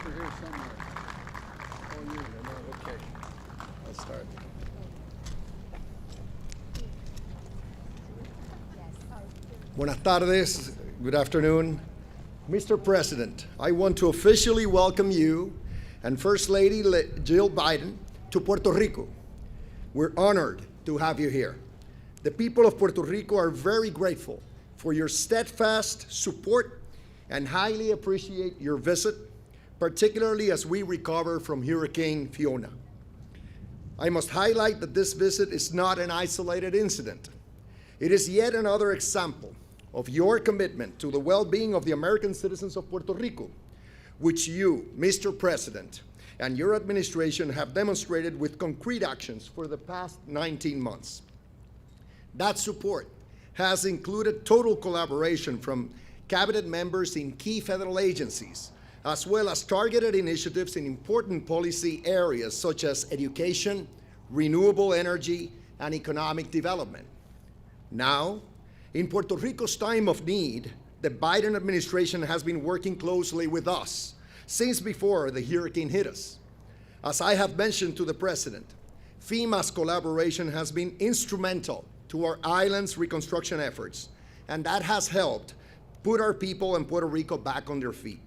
They're here somewhere. Oh, you, they're not, okay. Let's start. Buenas tardes, good afternoon. Mr. President, I want to officially welcome you and First Lady Jill Biden to Puerto Rico. We're honored to have you here. The people of Puerto Rico are very grateful for your steadfast support and highly appreciate your visit, particularly as we recover from Hurricane Fiona. I must highlight that this visit is not an isolated incident. It is yet another example of your commitment to the well-being of the American citizens of Puerto Rico, which you, Mr. President, and your administration have demonstrated with concrete actions for the past 19 months. That support has included total collaboration from cabinet members in key federal agencies, as well as targeted initiatives in important policy areas such as education, renewable energy, and economic development. Now, in Puerto Rico's time of need, the Biden administration has been working closely with us since before the hurricane hit us. As I have mentioned to the President, FEMA's collaboration has been instrumental to our island's reconstruction efforts, and that has helped put our people in Puerto Rico back on their feet.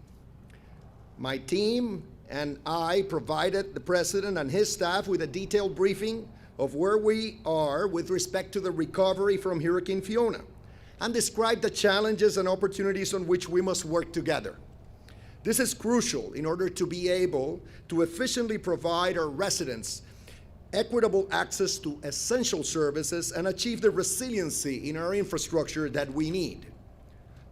My team and I provided the President and his staff with a detailed briefing of where we are with respect to the recovery from Hurricane Fiona, and described the challenges and opportunities on which we must work together. This is crucial in order to be able to efficiently provide our residents equitable access to essential services and achieve the resiliency in our infrastructure that we need.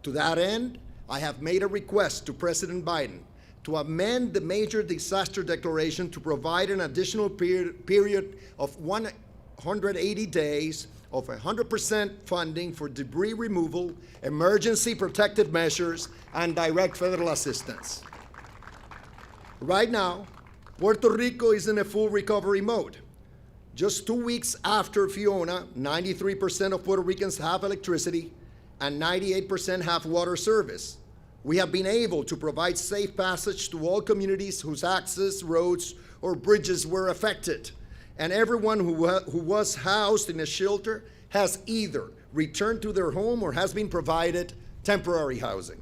To that end, I have made a request to President Biden to amend the major disaster declaration to provide an additional period of 180 days of 100% funding for debris removal, emergency protective measures, and direct federal assistance. Right now, Puerto Rico is in a full recovery mode. Just 2 weeks after Fiona, 93% of Puerto Ricans have electricity and 98% have water service. We have been able to provide safe passage to all communities whose access roads or bridges were affected, and everyone who was housed in a shelter has either returned to their home or has been provided temporary housing.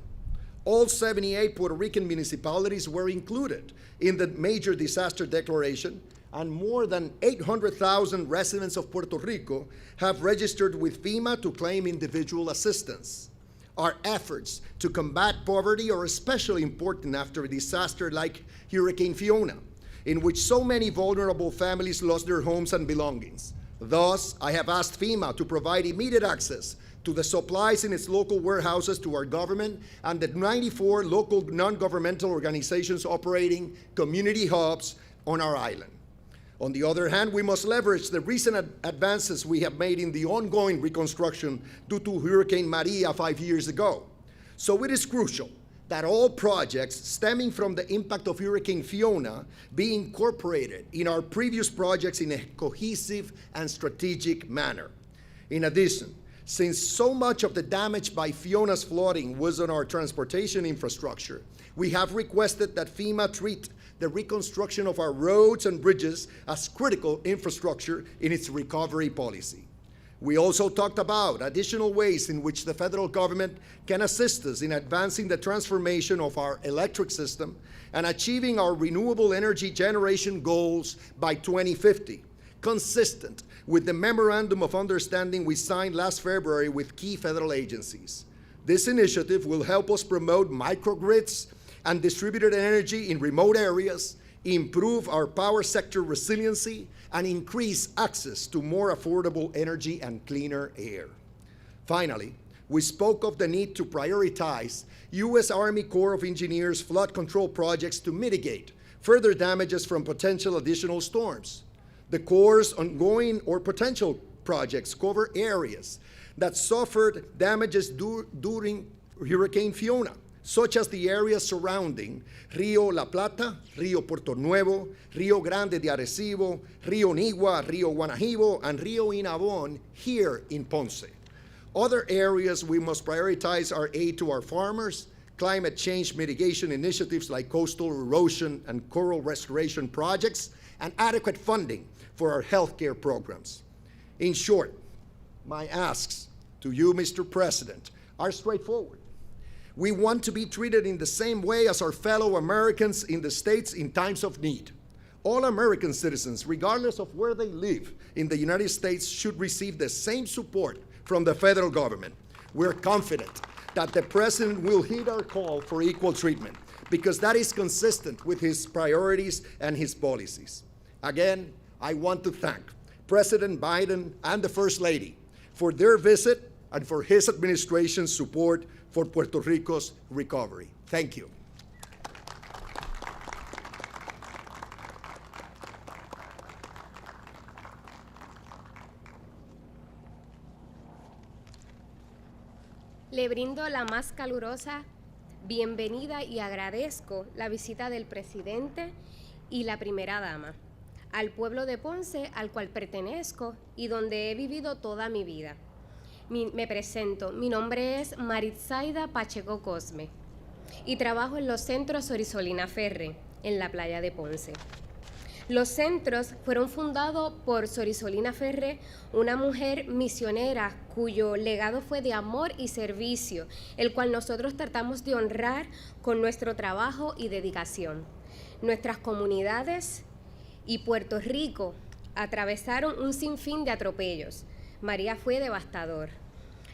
All 78 Puerto Rican municipalities were included in the major disaster declaration, and more than 800,000 residents of Puerto Rico have registered with FEMA to claim individual assistance. Our efforts to combat poverty are especially important after a disaster like Hurricane Fiona, in which so many vulnerable families lost their homes and belongings. Thus, I have asked FEMA to provide immediate access to the supplies in its local warehouses to our government and the 94 local non-governmental organizations operating community hubs on our island. On the other hand, we must leverage the recent advances we have made in the ongoing reconstruction due to Hurricane Maria 5 years ago. So it is crucial that all projects stemming from the impact of Hurricane Fiona be incorporated in our previous projects in a cohesive and strategic manner. In addition, since so much of the damage by Fiona's flooding was on our transportation infrastructure, we have requested that FEMA treat the reconstruction of our roads and bridges as critical infrastructure in its recovery policy. We also talked about additional ways in which the federal government can assist us in advancing the transformation of our electric system and achieving our renewable energy generation goals by 2050, consistent with the Memorandum of Understanding we signed last February with key federal agencies. This initiative will help us promote microgrids and distributed energy in remote areas, improve our power sector resiliency, and increase access to more affordable energy and cleaner air. Finally, we spoke of the need to prioritize U.S. Army Corps of Engineers flood control projects to mitigate further damages from potential additional storms. The Corps' ongoing or potential projects cover areas that suffered damages during Hurricane Fiona, such as the areas surrounding Rio La Plata, Rio Puerto Nuevo, Rio Grande de Arecibo, Rio Nigua, Rio Guanajibo, and Rio Inabon here in Ponce. Other areas we must prioritize are aid to our farmers, climate change mitigation initiatives like coastal erosion and coral restoration projects, and adequate funding for our healthcare programs. In short, my asks to you, Mr. President, are straightforward. We want to be treated in the same way as our fellow Americans in the States in times of need. All American citizens, regardless of where they live in the United States, should receive the same support from the federal government. We're confident that the President will heed our call for equal treatment because that is consistent with his priorities and his policies. Again, I want to thank President Biden and the First Lady for their visit and for his administration's support for Puerto Rico's recovery. Thank you. Le brindo la más calurosa bienvenida y agradezco la visita del presidente y la primera dama al pueblo de Ponce, al cual pertenezco y donde he vivido toda mi vida. Me presento, mi nombre es Maritzaida Pacheco Cosme y trabajo en los centros Sorisolina Ferre, en la playa de Ponce. Los centros fueron fundados por Sorisolina Ferre, una mujer misionera cuyo legado fue de amor y servicio, el cual nosotros tratamos de honrar con nuestro trabajo y dedicación. Nuestras comunidades y Puerto Rico atravesaron un sinfín de atropellos. María fue devastador.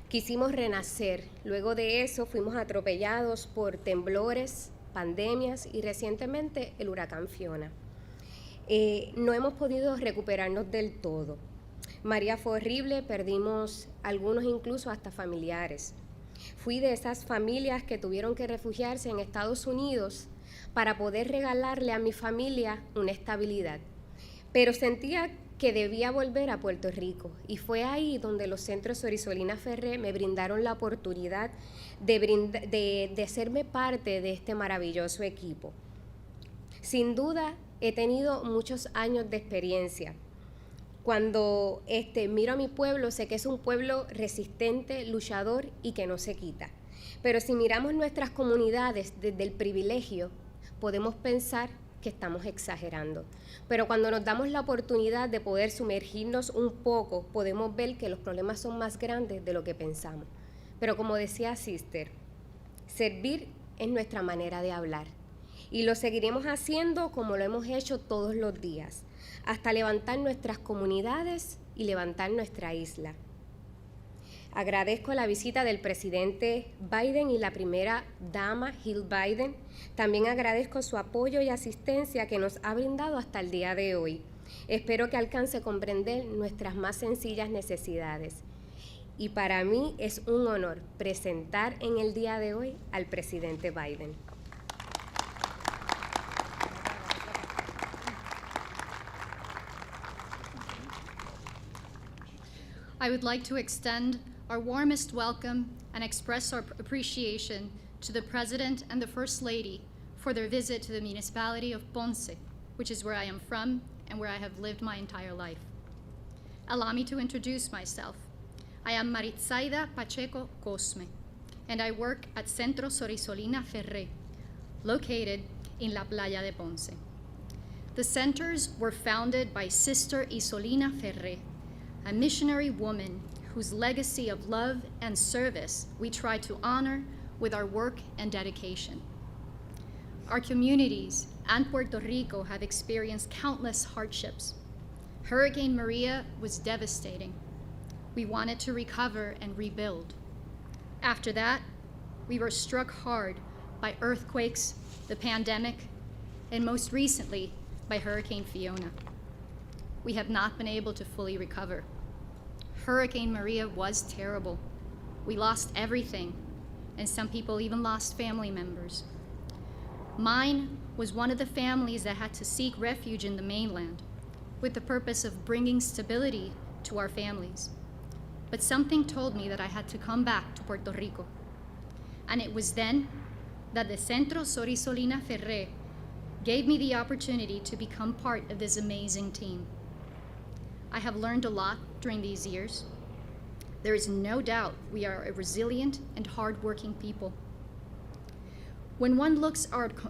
Quisimos renacer. Luego de eso fuimos atropellados por temblores, pandemias y recientemente el huracán Fiona. No hemos podido recuperarnos del todo. María fue horrible, perdimos algunos incluso hasta familiares. Fui de esas familias que tuvieron que refugiarse en Estados Unidos para poder regalarle a mi familia una estabilidad. Pero sentía que debía volver a Puerto Rico y fue ahí donde los centros Sorisolina Ferre me brindaron la oportunidad de hacerme parte de este maravilloso equipo. Sin duda, he tenido muchos años de experiencia. Cuando miro a mi pueblo, sé que es un pueblo resistente, luchador y que no se quita. Pero si miramos nuestras comunidades desde el privilegio, podemos pensar que estamos exagerando. Pero cuando nos damos la oportunidad de poder sumergirnos un poco, podemos ver que los problemas son más grandes de lo que pensamos. Pero como decía Sister, servir es nuestra manera de hablar. Y lo seguiremos haciendo como lo hemos hecho todos los días, hasta levantar nuestras comunidades y levantar nuestra isla. Agradezco la visita del presidente Biden y la primera dama, Jill Biden. También agradezco su apoyo y asistencia que nos ha brindado hasta el día de hoy. Espero que alcance a comprender nuestras más sencillas necesidades. Y para mí es un honor presentar en el día de hoy al presidente Biden. I would like to extend our warmest welcome and express our appreciation to the President and the First Lady for their visit to the municipality of Ponce, which is where I am from and where I have lived my entire life. Allow me to introduce myself. I am Maritzaida Pacheco Cosme, and I work at Centro Sorisolina Ferre, located in La Playa de Ponce. The centers were founded by Sister Isolina Ferre, a missionary woman whose legacy of love and service we try to honor with our work and dedication. Our communities and Puerto Rico have experienced countless hardships. Hurricane Maria was devastating. We wanted to recover and rebuild. After that, we were struck hard by earthquakes, the pandemic, and most recently by Hurricane Fiona. We have not been able to fully recover. Hurricane Maria was terrible. We lost everything, and some people even lost family members. Mine was one of the families that had to seek refuge in the mainland with the purpose of bringing stability to our families. But something told me that I had to come back to Puerto Rico. And it was then that the Centro Sorisolina Ferre gave me the opportunity to become part of this amazing team. I have learned a lot during these years. There is no doubt we are a resilient and hardworking people. When one looks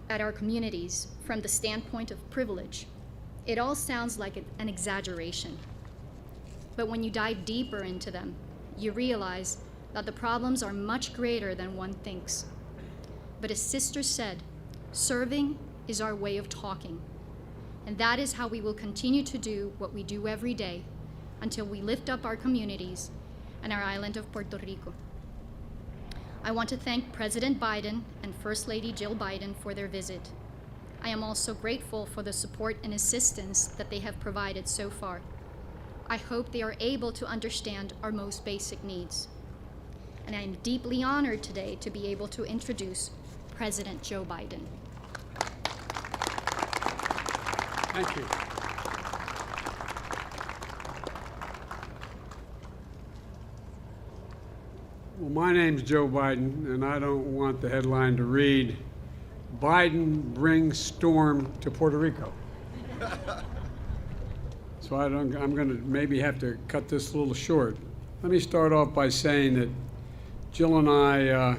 at our communities from the standpoint of privilege, it all sounds like an exaggeration. But when you dive deeper into them, you realize that the problems are much greater than one thinks. But as Sister said, serving is our way of talking. And that is how we will continue to do what we do every day until we lift up our communities and our island of Puerto Rico. I want to thank President Biden and First Lady Jill Biden for their visit. I am also grateful for the support and assistance that they have provided so far. I hope they are able to understand our most basic needs. And I am deeply honored today to be able to introduce President Joe Biden. Thank you. Well, my name's Joe Biden, and I don't want the headline to read, Biden brings storm to Puerto Rico. So I'm going to maybe have to cut this a little short. Let me start off by saying that Jill and I,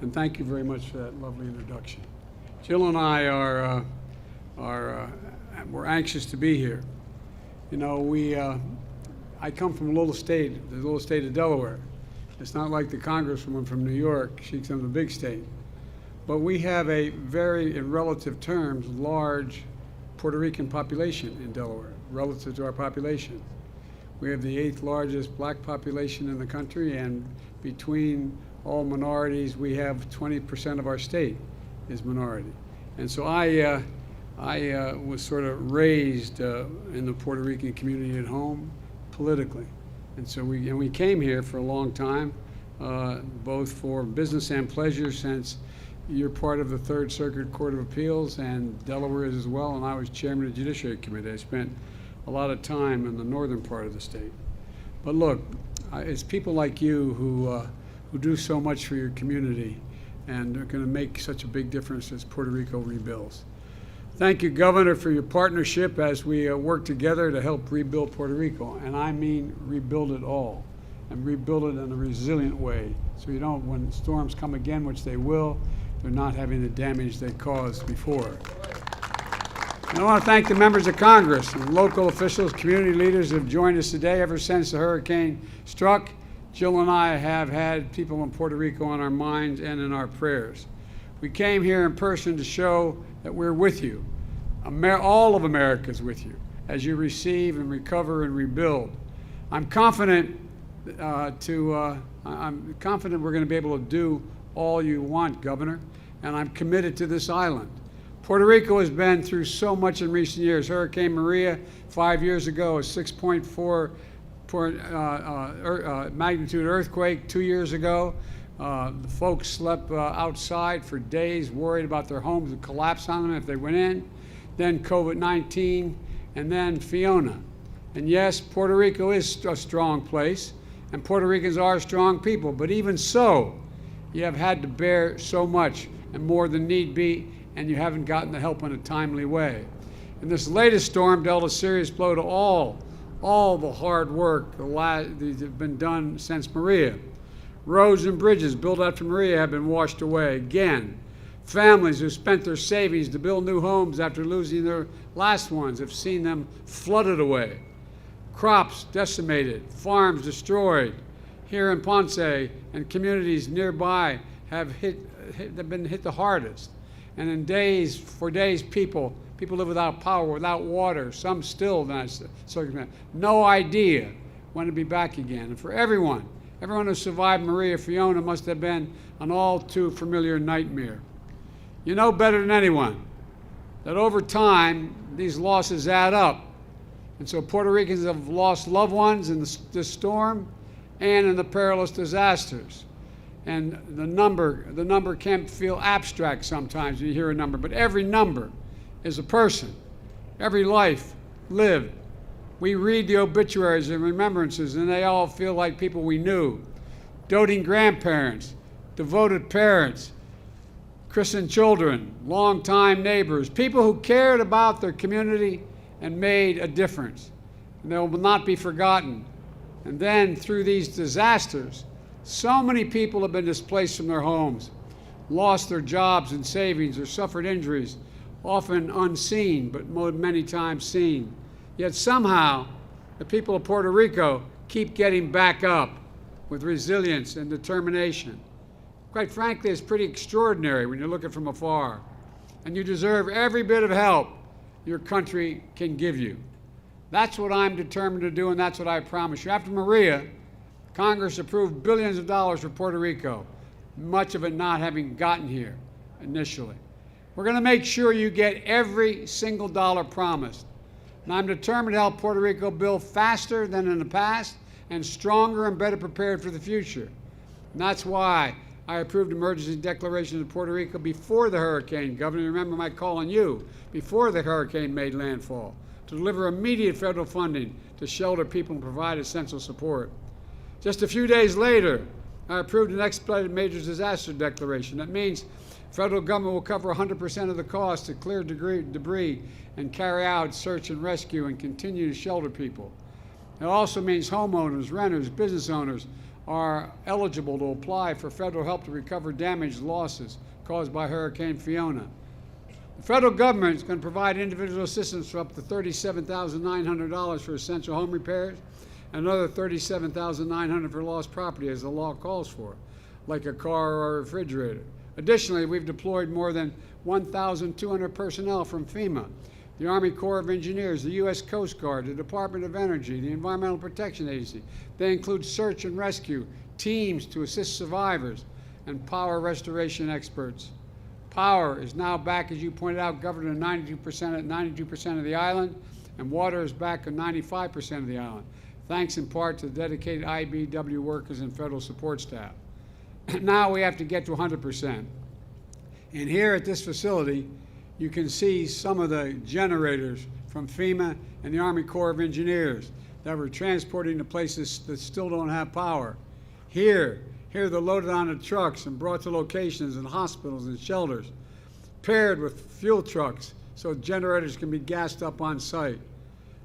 and thank you very much for that lovely introduction. Jill and I we're anxious to be here. You know, I come from the little state of Delaware. It's not like the Congresswoman from New York. She's from the big state. But we have a very, in relative terms, large Puerto Rican population in Delaware, relative to our population. We have the 8th largest black population in the country, and between all minorities, we have 20% of our state is minority. And so I was sort of raised in the Puerto Rican community at home, politically. And so we came here for a long time, both for business and pleasure, since you're part of the Third Circuit Court of Appeals, and Delaware is as well, and I was chairman of the Judiciary Committee. I spent a lot of time in the northern part of the state. But look, it's people like you who do so much for your community and are going to make such a big difference as Puerto Rico rebuilds. Thank you, Governor, for your partnership as we work together to help rebuild Puerto Rico. And I mean rebuild it all, and rebuild it in a resilient way. So you don't, when storms come again, which they will, they're not having the damage they caused before. And I want to thank the members of Congress and local officials, community leaders who have joined us today. Ever since the hurricane struck, Jill and I have had people in Puerto Rico on our minds and in our prayers. We came here in person to show that we're with you. All of America is with you as you receive and recover and rebuild. I'm confident we're going to be able to do all you want, Governor, and I'm committed to this island. Puerto Rico has been through so much in recent years. Hurricane Maria 5 years ago, a 6.4 magnitude earthquake 2 years ago. The folks slept outside for days, worried about their homes would collapse on them if they went in. Then COVID-19, and then Fiona. And yes, Puerto Rico is a strong place, and Puerto Ricans are strong people, but even so, you have had to bear so much and more than need be, and you haven't gotten the help in a timely way. And this latest storm dealt a serious blow to all the hard work that have been done since Maria. Roads and bridges built after Maria have been washed away again. Families who spent their savings to build new homes after losing their last ones have seen them flooded away. Crops decimated, farms destroyed. Here in Ponce and communities nearby have been hit the hardest. And for days, people live without power, without water, some still in that circumstance. No idea when to be back again. And for everyone who survived Maria Fiona must have been an all too familiar nightmare. You know better than anyone that over time, these losses add up. And so Puerto Ricans have lost loved ones in this storm and in the perilous disasters. And the number can feel abstract sometimes when you hear a number, but every number is a person, every life lived. We read the obituaries and remembrances, and they all feel like people we knew. Doting grandparents, devoted parents, christened children, longtime neighbors, people who cared about their community and made a difference. And they will not be forgotten. And then through these disasters, so many people have been displaced from their homes. lost their jobs and savings or suffered injuries, often unseen, but many times seen. Yet somehow, the people of Puerto Rico keep getting back up with resilience and determination. Quite frankly, it's pretty extraordinary when you look at it from afar. And you deserve every bit of help your country can give you. That's what I'm determined to do, and that's what I promise you. After Maria, Congress approved billions of dollars for Puerto Rico, much of it not having gotten here initially. We're going to make sure you get every single dollar promised. And I'm determined to help Puerto Rico build faster than in the past and stronger and better prepared for the future. And that's why I approved emergency declarations of Puerto Rico before the hurricane. Governor, remember my call on you before the hurricane made landfall to deliver immediate federal funding to shelter people and provide essential support. Just a few days later, I approved an expedited major disaster declaration. That means federal government will cover 100% of the cost to clear debris and carry out search and rescue and continue to shelter people. It also means homeowners, renters, business owners are eligible to apply for federal help to recover damaged losses caused by Hurricane Fiona. The federal government is going to provide individual assistance for up to $37,900 for essential home repairs and another $37,900 for lost property as the law calls for, like a car or a refrigerator. Additionally, we've deployed more than 1,200 personnel from FEMA, the Army Corps of Engineers, the U.S. Coast Guard, the Department of Energy, the Environmental Protection Agency. They include search and rescue, teams to assist survivors, and power restoration experts. Power is now back, as you pointed out, governed at 92% of the island, and water is back at 95% of the island, thanks in part to the dedicated IBEW workers and federal support staff. Now we have to get to 100%. And here at this facility, you can see some of the generators from FEMA and the Army Corps of Engineers that were transporting to places that still don't have power. Here they're loaded onto trucks and brought to locations and hospitals and shelters, paired with fuel trucks so generators can be gassed up on site.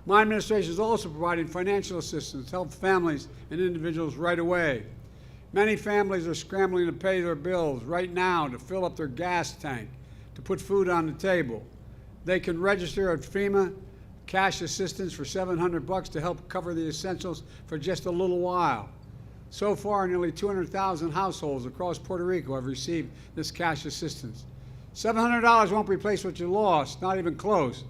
My administration is also providing financial assistance to help families and individuals right away. Many families are scrambling to pay their bills right now to fill up their gas tank, to put food on the table. They can register at FEMA, cash assistance for $700 to help cover the essentials for just a little while. So far, nearly 200,000 households across Puerto Rico have received this cash assistance. $700 won't replace what you lost, not even close,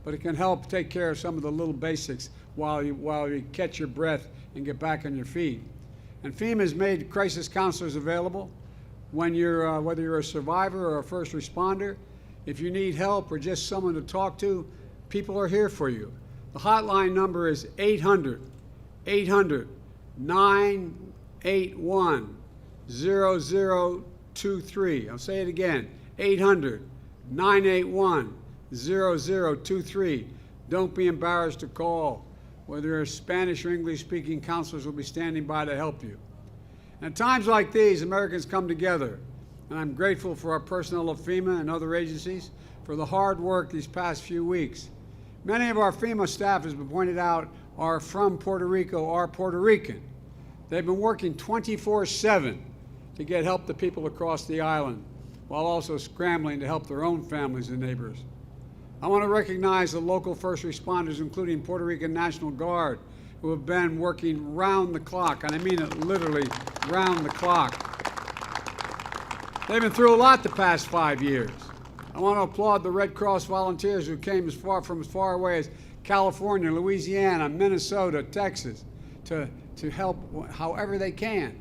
but it can help take care of some of the little basics while you catch your breath and get back on your feet. And FEMA has made crisis counselors available when you're, whether you're a survivor or a first responder. If you need help or just someone to talk to, people are here for you. The hotline number is 800-981-0023. I'll say it again, 800-981-0023. Don't be embarrassed to call. Whether you're Spanish or English-speaking, counselors will be standing by to help you. And at times like these, Americans come together, and I'm grateful for our personnel of FEMA and other agencies for the hard work these past few weeks. Many of our FEMA staff, as been pointed out, are from Puerto Rico, are Puerto Rican. They've been working 24/7 to get help to people across the island, while also scrambling to help their own families and neighbors. I want to recognize the local first responders, including Puerto Rican National Guard, who have been working round the clock, and I mean it literally round the clock. They've been through a lot the past 5 years. I want to applaud the Red Cross volunteers who came from as far away as California, Louisiana, Minnesota, Texas, to help however they can.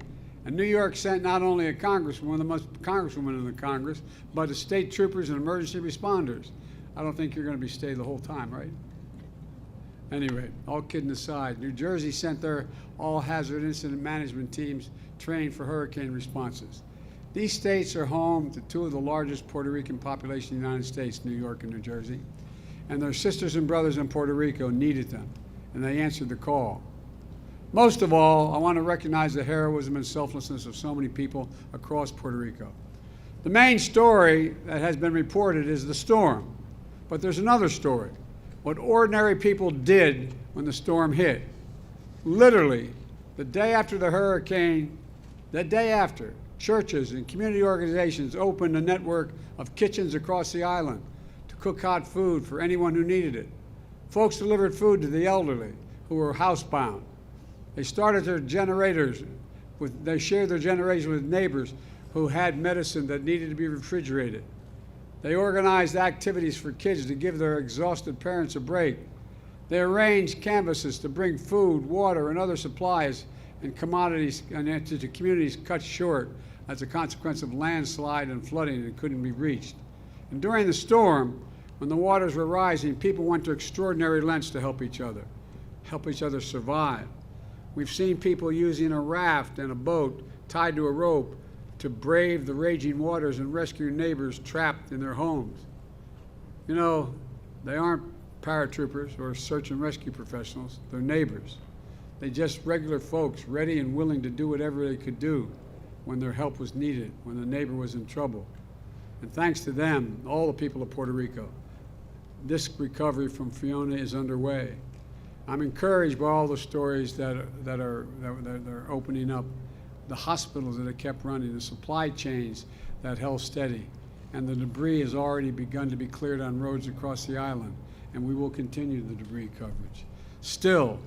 And New York sent not only a congresswoman, one of the most congresswomen in the Congress, but the state troopers and emergency responders. I don't think you're going to stay the whole time, right? Anyway, all kidding aside, New Jersey sent their all-hazard incident management teams trained for hurricane responses. These states are home to two of the largest Puerto Rican populations in the United States, New York and New Jersey, and their sisters and brothers in Puerto Rico needed them, and they answered the call. Most of all, I want to recognize the heroism and selflessness of so many people across Puerto Rico. The main story that has been reported is the storm, but there's another story, what ordinary people did when the storm hit. Literally, the day after the hurricane, the day after, Churches and community organizations opened a network of kitchens across the island to cook hot food for anyone who needed it. Folks delivered food to the elderly who were housebound. They started their generators. They shared their generation with neighbors who had medicine that needed to be refrigerated. They organized activities for kids to give their exhausted parents a break. They arranged canvases to bring food, water, and other supplies and commodities to communities cut short as a consequence of landslide and flooding that couldn't be reached. And during the storm, when the waters were rising, people went to extraordinary lengths to help each other survive. We've seen people using a raft and a boat tied to a rope to brave the raging waters and rescue neighbors trapped in their homes. You know, they aren't paratroopers or search and rescue professionals, they're neighbors. They're just regular folks ready and willing to do whatever they could do when their help was needed, when the neighbor was in trouble. And thanks to them, all the people of Puerto Rico, this recovery from Fiona is underway. I'm encouraged by all the stories that are opening up, the hospitals that have kept running, the supply chains that held steady, and the debris has already begun to be cleared on roads across the island, and we will continue the debris coverage. Still,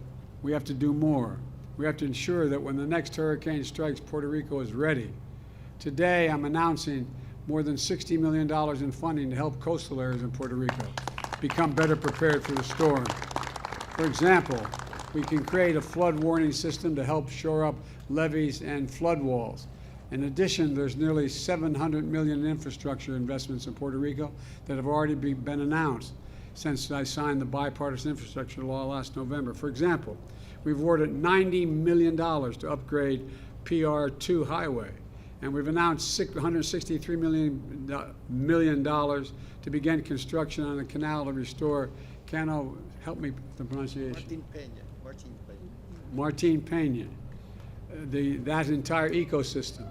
we have to do more. We have to ensure that when the next hurricane strikes, Puerto Rico is ready. Today, I'm announcing more than $60 million in funding to help coastal areas in Puerto Rico become better prepared for the storm. For example, we can create a flood warning system to help shore up levees and flood walls. In addition, there's nearly $700 million in infrastructure investments in Puerto Rico that have already been announced since I signed the bipartisan infrastructure law last November. For example, we've awarded $90 million to upgrade PR2 highway, and we've announced $163 million to begin construction on a canal to restore Cano, help me with the pronunciation. Martin Peña, that entire ecosystem.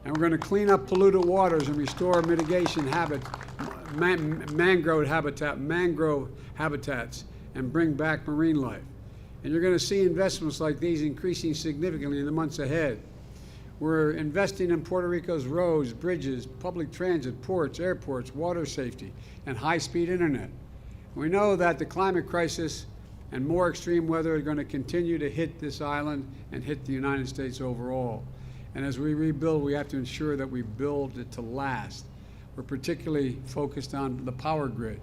And we're going to clean up polluted waters and restore mitigation mangrove habitats, and bring back marine life. And you're going to see investments like these increasing significantly in the months ahead. We're investing in Puerto Rico's roads, bridges, public transit, ports, airports, water safety, and high-speed internet. We know that the climate crisis and more extreme weather are going to continue to hit this island and hit the United States overall. And as we rebuild, we have to ensure that we build it to last. We're particularly focused on the power grid.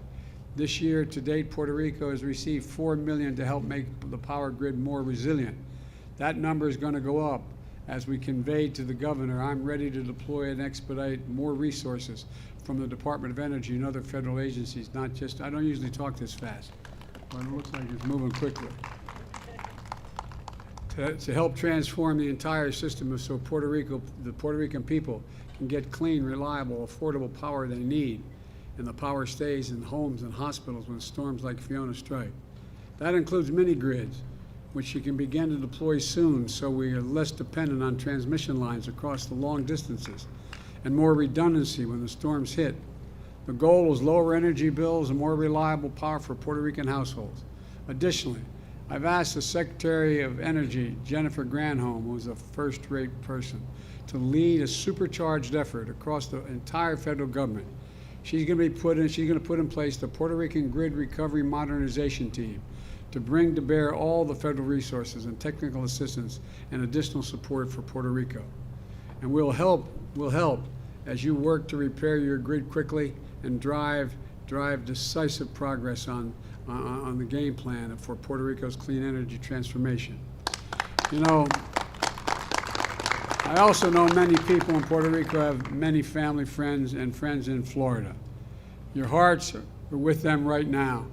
This year, to date, Puerto Rico has received $4 million to help make the power grid more resilient. That number is going to go up. As we conveyed to the governor, I'm ready to deploy and expedite more resources from the Department of Energy and other federal agencies, not just, I don't usually talk this fast, but it looks like it's moving quickly. To help transform the entire system so the Puerto Rican people can get clean, reliable, affordable power they need, and the power stays in homes and hospitals when storms like Fiona strike. That includes mini grids, which you can begin to deploy soon so we are less dependent on transmission lines across the long distances, and more redundancy when the storms hit. The goal is lower energy bills and more reliable power for Puerto Rican households. Additionally, I've asked the Secretary of Energy, Jennifer Granholm, who's a first-rate person, to lead a supercharged effort across the entire federal government. She's going to put in place the Puerto Rican Grid Recovery Modernization Team to bring to bear all the federal resources and technical assistance and additional support for Puerto Rico. And we'll help as you work to repair your grid quickly and drive decisive progress on the game plan for Puerto Rico's clean energy transformation. You know, I also know many people in Puerto Rico have many family friends and friends in Florida. Your hearts are with them right now,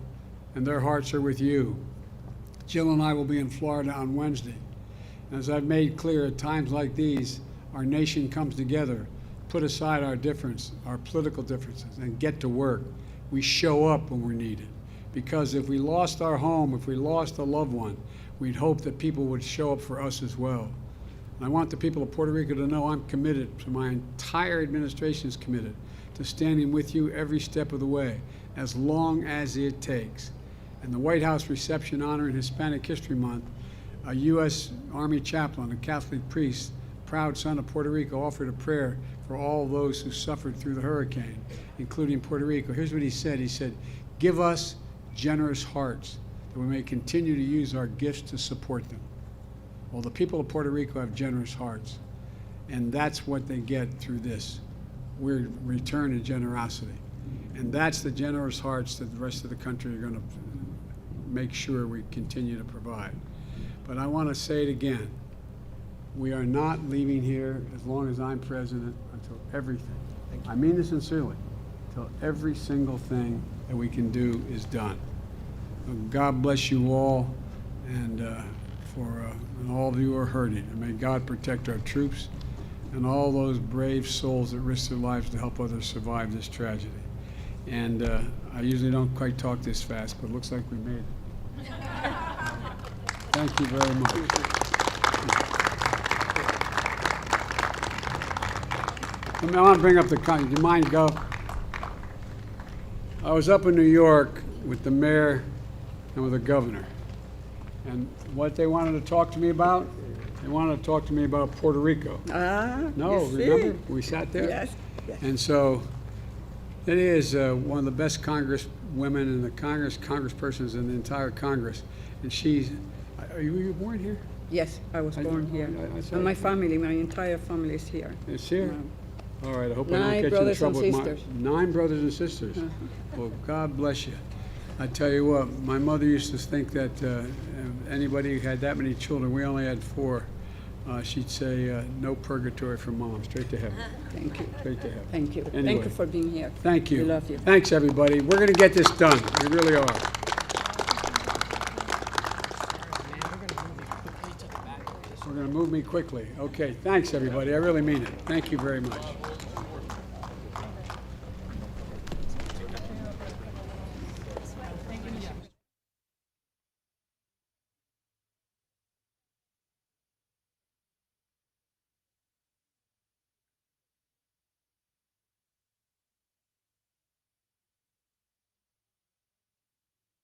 and their hearts are with you. Jill and I will be in Florida on Wednesday. And as I've made clear, at times like these, our nation comes together, put aside our political differences, and get to work. We show up when we're needed. Because if we lost our home, if we lost a loved one, we'd hope that people would show up for us as well. And I want the people of Puerto Rico to know I'm committed, to my entire administration is committed, to standing with you every step of the way, as long as it takes. And the White House reception honoring Hispanic History Month, a U.S. Army chaplain, a Catholic priest, proud son of Puerto Rico, offered a prayer for all those who suffered through the hurricane, including Puerto Rico. Here's what he said. He said, "Give us generous hearts that we may continue to use our gifts to support them." Well, the people of Puerto Rico have generous hearts, and that's what they get through this. We're return to generosity. And that's the generous hearts that the rest of the country are going to make sure we continue to provide. But I want to say it again. We are not leaving here as long as I'm president until everything, I mean this sincerely, until every single thing that we can do is done. God bless you all, and and all of you who are hurting. And may God protect our troops and all those brave souls that risk their lives to help others survive this tragedy. And I usually don't quite talk this fast, but it looks like we made it. Thank you very much. I want to bring up the, do you mind go? I was up in New York with the mayor and with the governor. And what they wanted to talk to me about, they wanted to talk to me about Puerto Rico. No, remember? We sat there? Yes. Yes. And so it is one of the best congresswomen in the congresspersons in the entire Congress. And she's, were you born here? Yes, I was born here. I And my family, my entire family is here. It's here? All right, I hope I don't 9 get you in brothers trouble and with my... sisters. 9 brothers and sisters. Well, God bless you. I tell you what, my mother used to think that anybody who had that many children, we only had 4, she'd say, no purgatory for mom, straight to heaven. Thank you. Straight to heaven. Thank you. Anyway. Thank you for being here. Thank you. We love you. Thanks, everybody. We're going to get this done. We really are. We're going to move me quickly. Okay, thanks, everybody. I really mean it. Thank you very much.